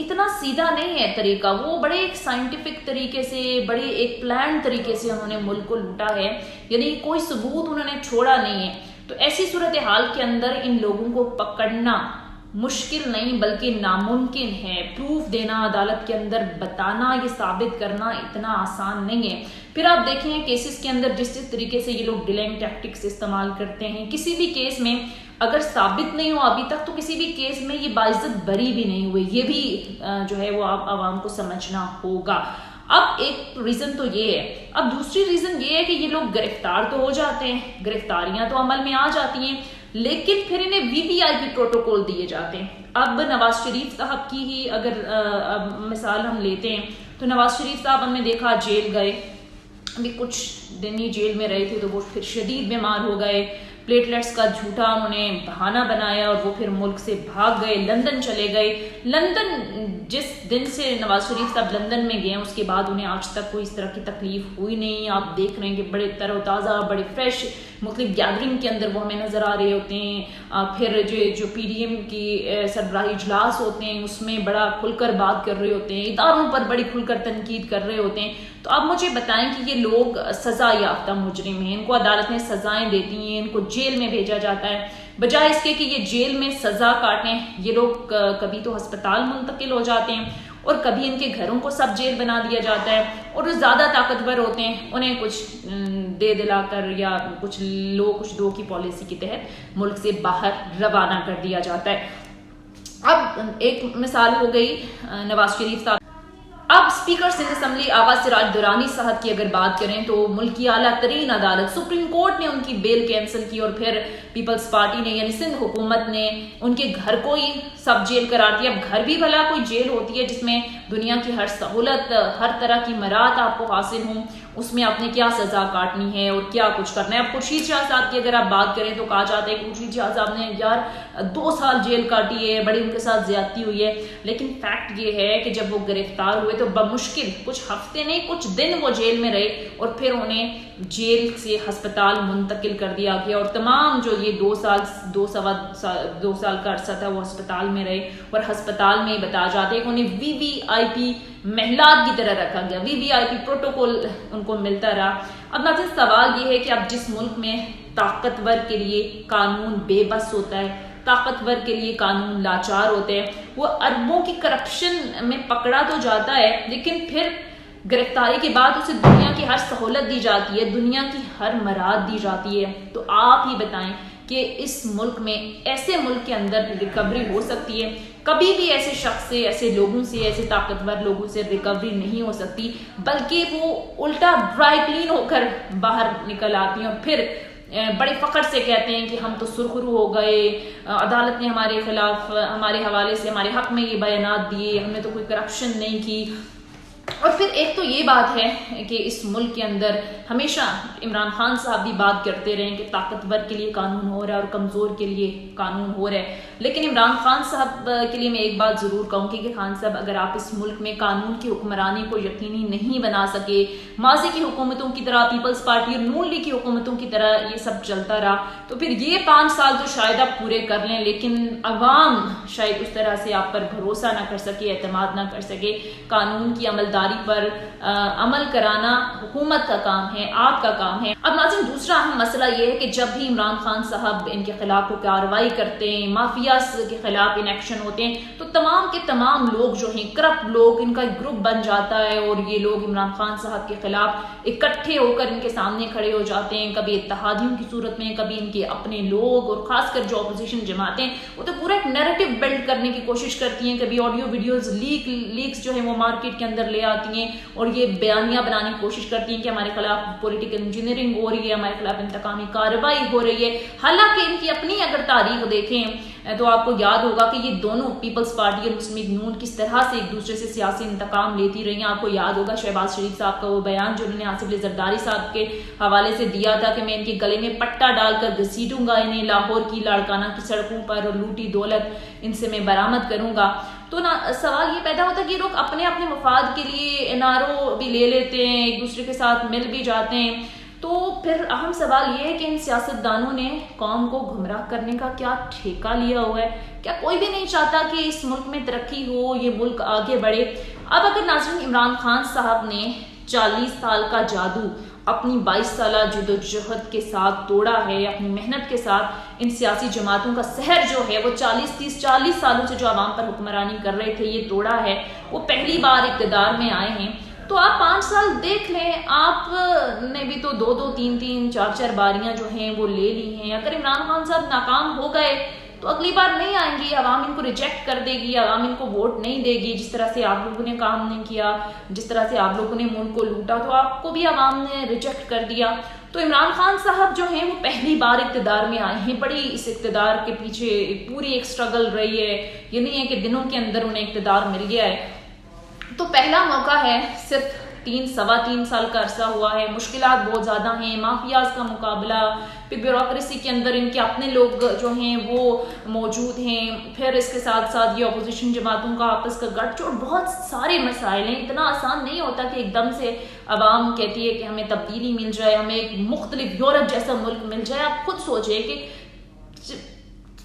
اتنا سیدھا نہیں ہے طریقہ، وہ بڑے ایک سائنٹیفک طریقے سے، بڑے ایک پلان طریقے سے انہوں نے ملک کو لوٹا ہے، یعنی کوئی ثبوت انہوں نے چھوڑا نہیں ہے۔ تو ایسی صورتحال کے اندر ان لوگوں کو پکڑنا مشکل نہیں بلکہ ناممکن ہے، پروف دینا عدالت کے اندر، بتانا، یہ ثابت کرنا اتنا آسان نہیں ہے۔ پھر آپ دیکھیں کیسز کے اندر جس طریقے سے یہ لوگ ڈیلنگ ٹیکٹکس استعمال کرتے ہیں، کسی بھی کیس میں اگر ثابت نہیں ہو ابھی تک تو کسی بھی کیس میں یہ باعزت بری بھی نہیں ہوئے، یہ بھی جو ہے وہ آپ عوام کو سمجھنا ہوگا۔ اب ایک ریزن تو یہ ہے، اب دوسری ریزن یہ ہے کہ یہ لوگ گرفتار تو ہو جاتے ہیں، گرفتاریاں تو عمل میں آ جاتی ہیں، لیکن پھر انہیں VVIP پروٹوکول دیے جاتے ہیں۔ اب نواز شریف صاحب کی ہی اگر مثال ہم لیتے ہیں تو نواز شریف صاحب ہم نے دیکھا جیل گئے، ابھی کچھ دن ہی جیل میں رہے تھے تو وہ پھر شدید بیمار ہو گئے، پلیٹلیٹس کا جھوٹا انہوں نے بہانہ بنایا اور وہ پھر ملک سے بھاگ گئے، لندن چلے گئے۔ لندن جس دن سے نواز شریف صاحب لندن میں گئے اس کے بعد انہیں آج تک کوئی اس طرح کی تکلیف ہوئی نہیں۔ آپ دیکھ رہے ہیں کہ بڑے تر و تازہ، بڑے فریش، مختلف گیدرنگ کے اندر وہ ہمیں نظر آ رہے ہوتے ہیں۔ پھر جو PDM کی سربراہی اجلاس ہوتے ہیں اس میں بڑا کھل کر بات کر رہے ہوتے ہیں، اداروں پر بڑی کھل کر تنقید کر رہے ہوتے ہیں۔ تو آپ مجھے بتائیں کہ یہ لوگ سزا یافتہ مجرم ہیں، ان کو عدالت نے سزائیں دیتی ہیں، ان کو جیل میں بھیجا جاتا ہے، بجائے اس کے کہ یہ جیل میں سزا کاٹیں یہ لوگ کبھی تو ہسپتال منتقل ہو جاتے ہیں اور کبھی ان کے گھروں کو سب جیل بنا دیا جاتا ہے، اور جو زیادہ طاقتور ہوتے ہیں انہیں کچھ دے دلا کر یا کچھ دو کی پالیسی کے تحت ملک سے باہر روانہ کر دیا جاتا ہے۔ اب ایک مثال ہو گئی نواز شریف صاحب۔ اب اسپیکر سندھ اسمبلی آغا سراج درانی صاحب کی اگر بات کریں تو ملک کی اعلیٰ ترین عدالت سپریم کورٹ نے ان کی بیل کینسل کی، اور پھر پیپلز پارٹی نے یعنی سندھ حکومت نے ان کے گھر کو ہی سب جیل قرار دیا۔ اب گھر بھی بھلا کوئی جیل ہوتی ہے جس میں دنیا کی ہر سہولت، ہر طرح کی مراد آپ کو حاصل ہوں، اس میں آپ نے کیا سزا کاٹنی ہے اور کیا کچھ کرنا ہے۔ اب خورشید شاہ صاحب کی اگر آپ بات کریں تو کہا جاتا ہے کہ خورشید شاہ صاحب نے 2 سال جیل کاٹی ہے، بڑی ان کے ساتھ زیادتی ہوئی ہے، لیکن فیکٹ یہ ہے کہ جب وہ گرفتار ہوئے تو بمشکل کچھ ہفتے نہیں کچھ دن وہ جیل میں رہے، اور پھر انہیں جیل سے ہسپتال منتقل کر دیا گیا، اور تمام جو یہ 2 سال کا عرصہ تھا وہ ہسپتال میں رہے، اور ہسپتال میں ہی بتایا جاتا ہے کہ انہیں VVIP محلات کی طرح رکھا گیا، VVIP پروٹوکول ان کو ملتا رہا۔ اب ناظرین سوال یہ ہے کہ اب جس ملک میں طاقتور کے لیے قانون بے بس ہوتا ہے، طاقتور کے لیے قانون لاچار ہوتے ہیں، وہ اربوں کی کرپشن میں پکڑا تو جاتا ہے لیکن پھر گرفتاری کے بعد اسے دنیا کی ہر سہولت دی جاتی ہے، دنیا کی ہر مراد دی جاتی ہے۔ تو آپ ہی بتائیں کہ اس ملک میں، ایسے ملک کے اندر ریکوری ہو سکتی ہے؟ کبھی بھی ایسے شخص سے، ایسے لوگوں سے، ایسے طاقتور لوگوں سے ریکوری نہیں ہو سکتی، بلکہ وہ الٹا ڈرائی کلین ہو کر باہر نکل آتی ہیں، اور پھر بڑے فخر سے کہتے ہیں کہ ہم تو سرخرو ہو گئے، عدالت نے ہمارے خلاف، ہمارے حوالے سے ہمارے حق میں یہ بیانات دیے، ہم نے تو کوئی کرپشن نہیں کی۔ اور پھر ایک تو یہ بات ہے کہ اس ملک کے اندر ہمیشہ عمران خان صاحب بھی بات کرتے رہے کہ طاقتور کے لیے قانون ہو رہا ہے اور کمزور کے لیے قانون ہو رہا ہے، لیکن عمران خان صاحب کے لیے میں ایک بات ضرور کہوں کہ خان صاحب اگر آپ اس ملک میں قانون کی حکمرانی کو یقینی نہیں بنا سکے، ماضی کی حکومتوں کی طرح، پیپلز پارٹی اور نون لیگ کی حکومتوں کی طرح یہ سب چلتا رہا تو پھر یہ 5 سال تو شاید آپ پورے کر لیں، لیکن عوام شاید اس طرح سے آپ پر بھروسہ نہ کر سکے، اعتماد نہ کر سکے۔ قانون کی عملداری پر عمل کرانا حکومت کا کام ہے، آپ کا کام ہے۔ اب ناظرین دوسرا اہم مسئلہ یہ ہے کہ جب بھی عمران خان صاحب ان کے خلاف کو کارروائی کرتے ہیں، مافیاز کے خلاف ان ایکشن ہوتے ہیں، تو تمام کے تمام لوگ جو ہیں کرپٹ لوگ، ان کا ایک گروپ بن جاتا ہے اور یہ لوگ عمران خان صاحب کے خلاف اکٹھے ہو کر ان کے سامنے کھڑے ہو جاتے ہیں، کبھی اتحادیوں کی صورت میں، کبھی ان کے اپنے لوگ، اور خاص کر جو اپوزیشن جماعتیں وہ تو پورا ایک نیریٹو بلڈ کرنے کی کوشش کرتی ہیں، کبھی آڈیو ویڈیوز لیکس جو ہے وہ مارکیٹ کے اندر لے آتی ہیں اور یہ بیانیاں بنانے کی کوشش کرتی ہیں کہ ہمارے خلاف پولیٹیکل انجینئرنگ ہو رہی ہے، ہمارے خلاف انتقامی کارروائی ہو رہی ہے، حالانکہ ان کی اپنی اگر تاریخ دیکھیں تو آپ کو یاد ہوگا کہ یہ دونوں پیپلز پارٹی اور مسلم لیگ نون کس طرح سے ایک دوسرے سے سیاسی انتقام لیتی رہی ہیں۔ آپ کو یاد ہوگا شہباز شریف صاحب کا وہ بیان جو انہوں نے آصف علی زرداری صاحب کے حوالے سے دیا تھا کہ میں ان کے گلے میں پٹا ڈال کر گھسیٹوں گا انہیں، لاہور کی لاڑکانہ کی سڑکوں پر، اور لوٹی دولت ان سے میں برآمد کروں گا۔ تو سوال یہ پیدا ہوتا ہے کہ یہ لوگ اپنے اپنے مفاد کے لیے NRO بھی لے لیتے ہیں، ایک دوسرے کے ساتھ مل بھی جاتے ہیں، تو پھر اہم سوال یہ ہے کہ ان سیاستدانوں نے قوم کو گمراہ کرنے کا کیا ٹھیکہ لیا ہوا ہے؟ کیا کوئی بھی نہیں چاہتا کہ اس ملک میں ترقی ہو، یہ ملک آگے بڑھے؟ اب اگر ناظرین عمران خان صاحب نے 40 سال کا جادو اپنی 22 سالہ جدوجہد کے ساتھ توڑا ہے، اپنی محنت کے ساتھ ان سیاسی جماعتوں کا سحر جو ہے وہ 40 سالوں سے جو عوام پر حکمرانی کر رہے تھے یہ توڑا ہے، وہ پہلی بار اقتدار میں آئے ہیں، تو آپ 5 سال دیکھ لیں، آپ نے بھی تو 2 3 4 باریاں جو ہیں وہ لے لی ہیں۔ اگر عمران خان صاحب ناکام ہو گئے تو اگلی بار نہیں آئیں گی، عوام ان کو ریجیکٹ کر دے گی، عوام ان کو ووٹ نہیں دے گی، جس طرح سے آپ لوگوں نے کام نہیں کیا، جس طرح سے آپ لوگوں نے ملک کو لوٹا تو آپ کو بھی عوام نے ریجیکٹ کر دیا۔ تو عمران خان صاحب جو ہیں وہ پہلی بار اقتدار میں آئے ہیں، بڑی اس اقتدار کے پیچھے پوری ایک سٹرگل رہی ہے، یہ نہیں ہے کہ دنوں کے اندر انہیں اقتدار مل گیا ہے۔ تو پہلا موقع ہے، صرف 3 سال کا عرصہ ہوا ہے، مشکلات بہت زیادہ ہیں، مافیاز کا مقابلہ، پھر بیوروکریسی کے اندر ان کے اپنے لوگ جو ہیں وہ موجود ہیں، پھر اس کے ساتھ ساتھ یہ اپوزیشن جماعتوں کا آپس کا گٹھ جوڑ، بہت سارے مسائل ہیں۔ اتنا آسان نہیں ہوتا کہ ایک دم سے عوام کہتی ہے کہ ہمیں تبدیلی مل جائے، ہمیں ایک مختلف یورپ جیسا ملک مل جائے۔ آپ خود سوچیں کہ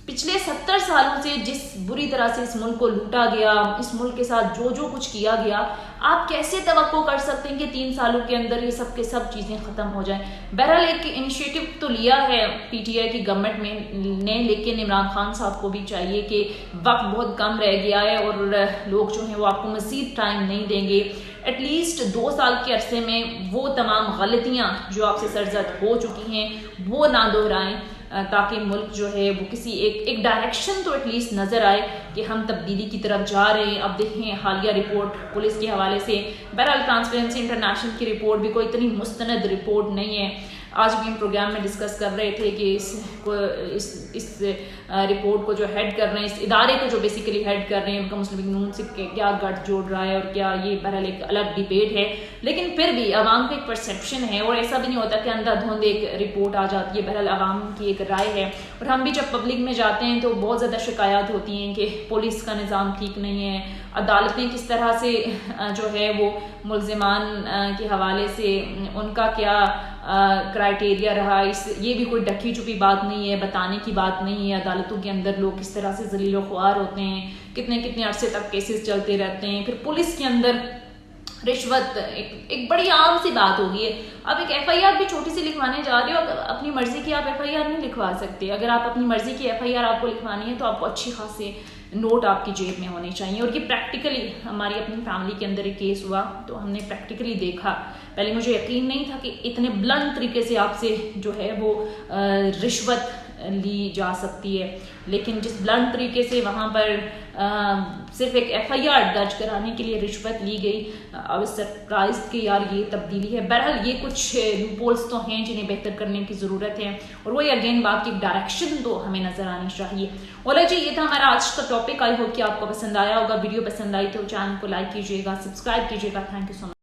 پچھلے 70 سالوں سے جس بری طرح سے اس ملک کو لوٹا گیا، اس ملک کے ساتھ جو کچھ کیا گیا، آپ کیسے توقع کر سکتے ہیں کہ 3 سالوں کے اندر یہ سب کے سب چیزیں ختم ہو جائیں؟ بہرحال ایک انیشیٹو تو لیا ہے پی ٹی آئی کی گورنمنٹ نے، لیکن عمران خان صاحب کو بھی چاہیے کہ وقت بہت کم رہ گیا ہے اور لوگ جو ہیں وہ آپ کو مزید ٹائم نہیں دیں گے، ایٹ لیسٹ 2 سال کے عرصے میں وہ تمام غلطیاں جو آپ سے سرزد ہو چکی ہیں وہ نہ دہرائیں، تاکہ ملک جو ہے وہ کسی ایک ڈائریکشن تو ایٹ لیسٹ نظر آئے کہ ہم تبدیلی کی طرف جا رہے ہیں۔ اب دیکھیں حالیہ رپورٹ پولیس کے حوالے سے، بہرحال ٹرانسپیرنسی انٹرنیشنل کی رپورٹ بھی کوئی اتنی مستند رپورٹ نہیں ہے۔ آج بھی ہم پروگرام میں ڈسکس کر رہے تھے کہ اس رپورٹ کو جو ہیڈ کر رہے ہیں، اس ادارے کو جو بیسیکلی ہیڈ کر رہے ہیں، ان کا مسلم لیگ نون سے کیا گٹھ جوڑ رہا ہے اور کیا، یہ بہرحال ایک الگ ڈیبیٹ ہے، لیکن پھر بھی عوام کا ایک پرسیپشن ہے اور ایسا بھی نہیں ہوتا کہ اندھا دھند ایک رپورٹ آ جاتی ہے، بہرحال عوام کی ایک رائے ہے۔ اور ہم بھی جب پبلک میں جاتے ہیں تو بہت زیادہ شکایات ہوتی ہیں کہ پولیس کا نظام ٹھیک نہیں ہے، عدالتیں کس طرح سے جو ہے وہ ملزمان کے حوالے سے ان کا کیا کرائٹیریا رہا، یہ بھی کوئی ڈھکی چھپی بات نہیں ہے، بتانے کی بات نہیں ہے۔ عدالتوں کے اندر لوگ کس طرح سے ذلیل و خوار ہوتے ہیں، کتنے عرصے تک کیسز چلتے رہتے ہیں، پھر پولیس کے اندر رشوت ایک بڑی عام سی بات ہوگی ہے۔ اب ایک ایف آئی آر بھی چھوٹی سی لکھوانے جا رہے ہو، اپنی مرضی کی آپ ایف آئی آر نہیں لکھوا سکتے۔ اگر آپ اپنی مرضی کی ایف آئی آر آپ کو لکھوانی ہے تو آپ کو اچھی خاصے نوٹ آپ کی جیب میں ہونے چاہیے، اور یہ پریکٹیکلی ہماری اپنی فیملی کے اندر ایک کیس ہوا تو ہم نے پریکٹیکلی دیکھا۔ پہلے مجھے یقین نہیں تھا کہ اتنے بلند طریقے سے آپ سے جو ہے وہ رشوت لی جا سکتی ہے، لیکن جس بلند طریقے سے وہاں پر صرف ایک ایف آئی آر درج کرانے کے لیے رشوت لی گئی، اب سرپرائز کہ یار یہ تبدیلی ہے۔ بہرحال یہ کچھ لوپولز تو ہیں جنہیں بہتر کرنے کی ضرورت ہے، اور وہی اگین بات کی ڈائریکشن تو ہمیں نظر آنی چاہیے۔ اولا جی، یہ تھا ہمارا آج کا ٹاپک، آئی ہوپ کہ آپ کو پسند آیا ہوگا۔ ویڈیو پسند آئی تو چینل کو لائک کیجیے گا، سبسکرائب کیجیے گا۔ Thank you so much.